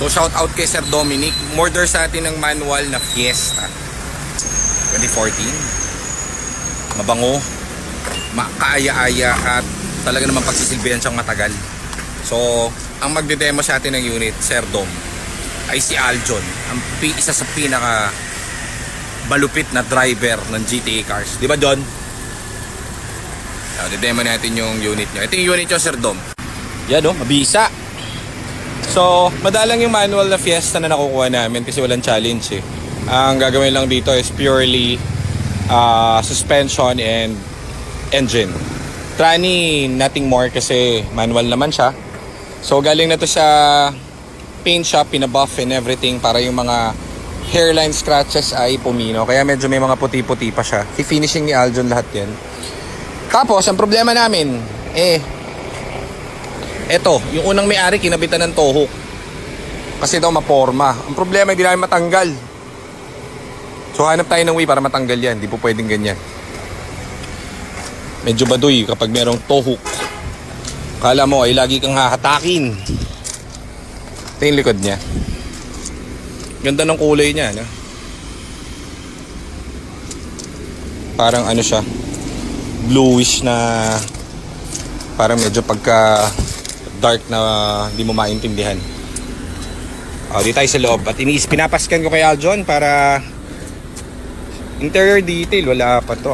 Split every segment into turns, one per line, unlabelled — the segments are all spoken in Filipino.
So shout out kay Sir Dominic. Order sa atin ng manual na Fiesta 2014. Mabango, makaaya-aya at talaga naman pagsisilbihan siyang matagal. So ang magde-demo sa atin ng unit, Sir Dom, ay si Aljon, ang isa sa pinaka balupit na driver ng GTA cars. Di ba, John? De-demo natin yung unit nyo. Ito yung unit nyo, Sir Dom. Yan o, mabisa. So, madalang yung manual na Fiesta na nakukuha namin kasi walang challenge eh. Ang gagawin lang dito is purely suspension and engine. Trani, nothing more kasi manual naman siya. So, galing na to sa paint shop, pinabuff and everything para yung mga hairline scratches ay pumino. Kaya medyo may mga puti-puti pa siya. I-finishing ni Aljon lahat yan. Tapos, ang problema namin, eto, yung unang may-ari kinabitan ng tohok. Kasi daw maporma. Ang problema, hindi namin matanggal. So, hanap tayo ng way para matanggal yan. Hindi po pwedeng ganyan. Medyo baduy kapag merong tohok. Kala mo ay lagi kang hahatakin. Ito yung likod niya. Ganda ng kulay niya, no? Parang ano siya, bluish na, parang medyo pagka dark na hindi mo maintindihan. Di tayo sa loob. At pinapaskan ko kay Aljon para interior detail, wala pa to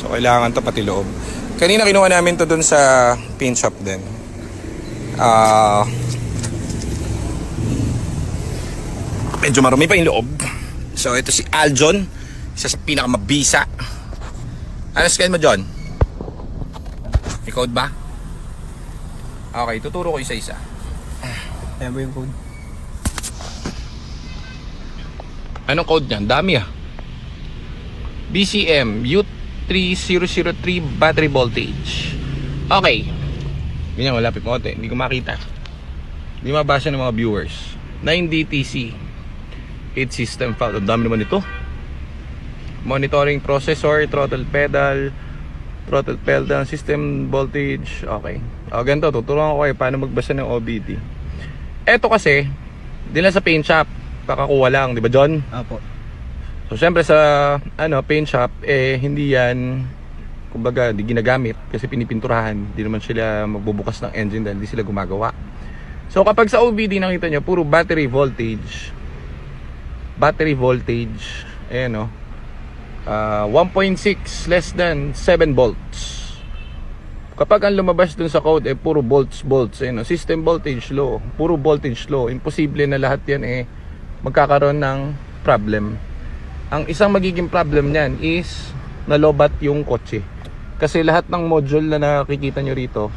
So kailangan to pati loob. Kanina kinuha namin to dun sa paint shop din. Medyo marumi pa yung loob. So ito si Aljon, isa sa pinakamabisa. Ano scan mo, John? May code ba? Okay, tuturo ko isa-isa.
Ayan ba yung code?
Anong code niyan? Dami BCM U3003 battery voltage. Okay. Ganyan, malapit mo konti. Hindi ko makita. Hindi mabasa ng mga viewers. 9DTC 8 system fault. Ang dami naman ito. Monitoring processor, throttle pedal, system voltage. Okay. Ganito, tuturuan ko kayo paano magbasa ng OBD. Eto kasi, din lang sa paint shop, kakakuha lang, di ba, John?
Apo.
So, syempre sa paint shop, hindi yan, kumbaga, di ginagamit kasi pinipinturahan. Di naman sila magbubukas ng engine dahil di sila gumagawa. So, kapag sa OBD nakita nyo, puro battery voltage, ayan 1.6 less than 7 volts. Kapag ang lumabas dun sa code puro volts, system voltage low, puro voltage low, imposible na lahat yan magkakaroon ng problem. Ang isang magiging problem niyan is nalobat yung kotse. Kasi lahat ng module na nakikita nyo rito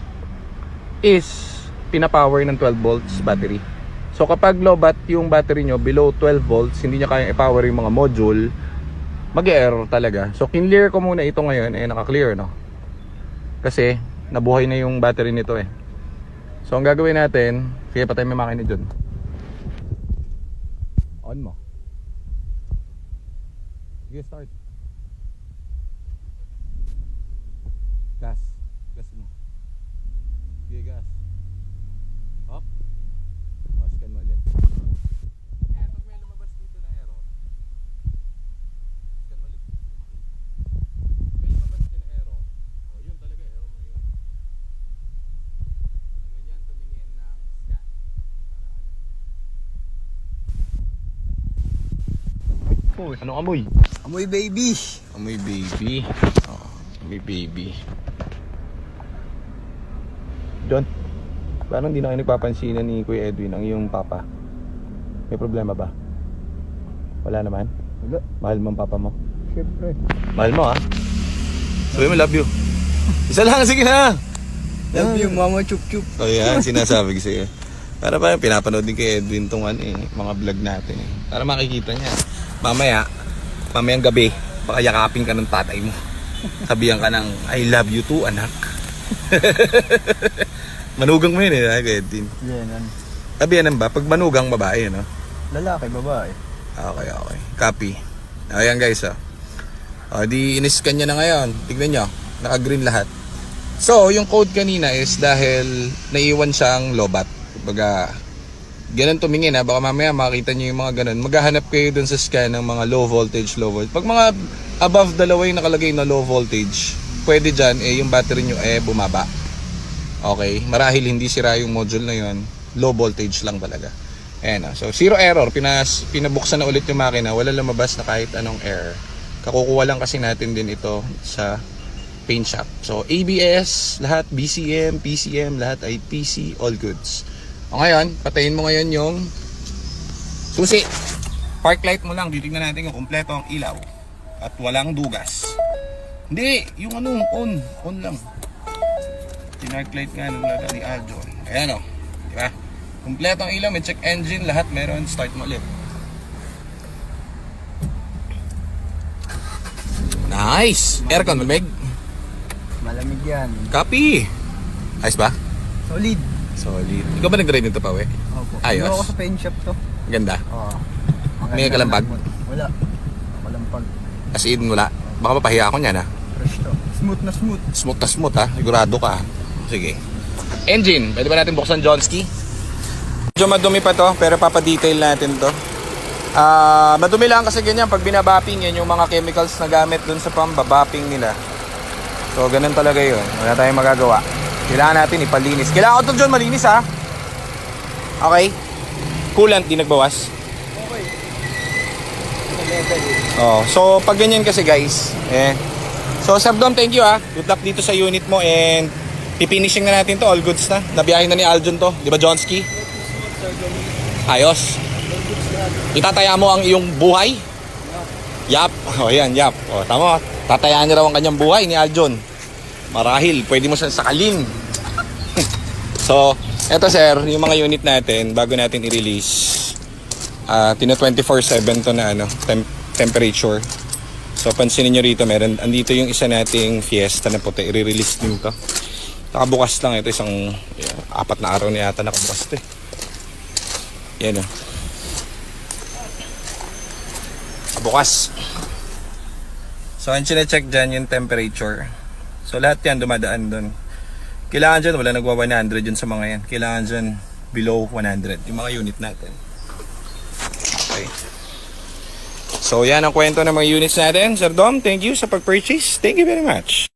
is pinapower ng 12 volts battery. So kapag lobat yung battery nyo below 12 volts, hindi nyo kayang i-power yung mga module, mag-error talaga. So kinlear ko muna ito ngayon, naka-clear, no? Kasi nabuhay na yung battery nito So ang gagawin natin, sige, patay may makina dyan. On mo. Sige, start. Gas. Gas mo. Sige, gas. Up. Scan mo ulit. Pag may lumabas dito na error, scan mo ulit. May lumabas dito na error. Yun talaga, error mo yun. Ganyan, tumingin ng scan. Anong amoy?
Amoy baby.
Amoy baby. Amoy baby. John, parang hindi na kayo nagpapansinan ni Kuya Edwin ang iyong papa. May problema ba? Wala naman?
Wala.
Mahal mo ang papa mo?
Siyempre.
Mahal mo Sabi mo love you. Isa lang, sige na.
Love you, mama chup chup.
Yan, sinasabi ko sa'yo. Para parang pinapanood din kay Edwin tong mga vlog natin Para makikita niya. Mamayang gabi, baka yakapin ka ng tatay mo. Sabihan ka ng I love you too, anak. Manugang mo yun Edwin.
Yan.
Sabihan ba? Pag manugang babae, no?
Lalaki, babae.
Okay. Copy. Ayan guys, di iniscan niya na ngayon. Tignan nyo, naka-green lahat. So, yung code kanina is dahil naiwan siyang lobat. Kumbaga, Ganun tumingin ha, baka mamaya makita nyo yung mga ganun. Maghahanap kayo dun sa scan ng mga low voltage. Pag mga above dalawa yung nakalagay na low voltage, pwede dyan yung battery nyo bumaba. Okay, marahil hindi sira yung module na yon, low voltage lang talaga. Ayan, so zero error, pinabuksan na ulit yung makina, wala lumabas na kahit anong error. Kakukuha lang kasi natin din ito sa paint shop. So ABS, lahat BCM, PCM, lahat ay PC, all goods. O ngayon, patayin mo ngayon yung susi. Park light mo lang, titignan natin kung kumpleto ang ilaw at walang dugas. Hindi, yung on lang. Tinark light nga nung lata ni Aljon. Ayan o, diba? Kumpleto ang ilaw, may check engine, lahat meron. Start mo ulit. Nice! Aircon, malamig.
Malamig yan.
Copy! Ayos ba?
Solid.
Solid. Ikaw ba nag-ride nito pa, we?
Opo.
Ayos.
Ano ako sa paint shop to?
Ganda.
Oo.
May kalampag?
Wala. Kalampag.
As in, wala. Baka mapahiya ako niyan, ha?
Fresh to. Smooth na smooth.
Smooth na smooth, ha? Sigurado ka. Sige. Engine. Pwede ba natin buksan Johnski? Medyo madumi pa to, pero papadetail natin to. Madumi lang kasi ganyan. Pag binabapping yan, yung mga chemicals na gamit dun sa pambabapping nila. So, ganun talaga yun. Wala tayong magagawa. Kailangan natin ipalinis. Kailangan ko ito dyan malinis, ha? Okay? Coolant, di nagbawas?
Okay.
Oh, so pag ganyan kasi guys, so Sir Dom, thank you Good luck dito sa unit mo and pifinishing na natin to, all goods na. Nabiyahin na ni Aljon to, di ba Johnski? Ayos. Itataya mo ang iyong buhay? Yap. Oh, yan, yap. Oh, tama. Tatayaan niya raw ang kanyang buhay ni Aljon. Marahil, pwede mo siyang sakalin. So, eto sir, yung mga unit natin, bago natin i-release, tina 24/7 to na temperature. So pansinin nyo rito, andito yung isa nating Fiesta na puti, i-release din to. Nakabukas lang ito, isang 4 na araw na yata nakabukas ito Yan Nakabukas. So ang chine-check dyan yung temperature. So lahat yan dumadaan dun. Kailangan dyan, wala nagwa 100 yun sa mga yan. Kailangan dyan below 100 yung mga unit natin. Okay. So yan ang kwento ng mga units natin. Sir Dom, thank you sa pag-purchase. Thank you very much.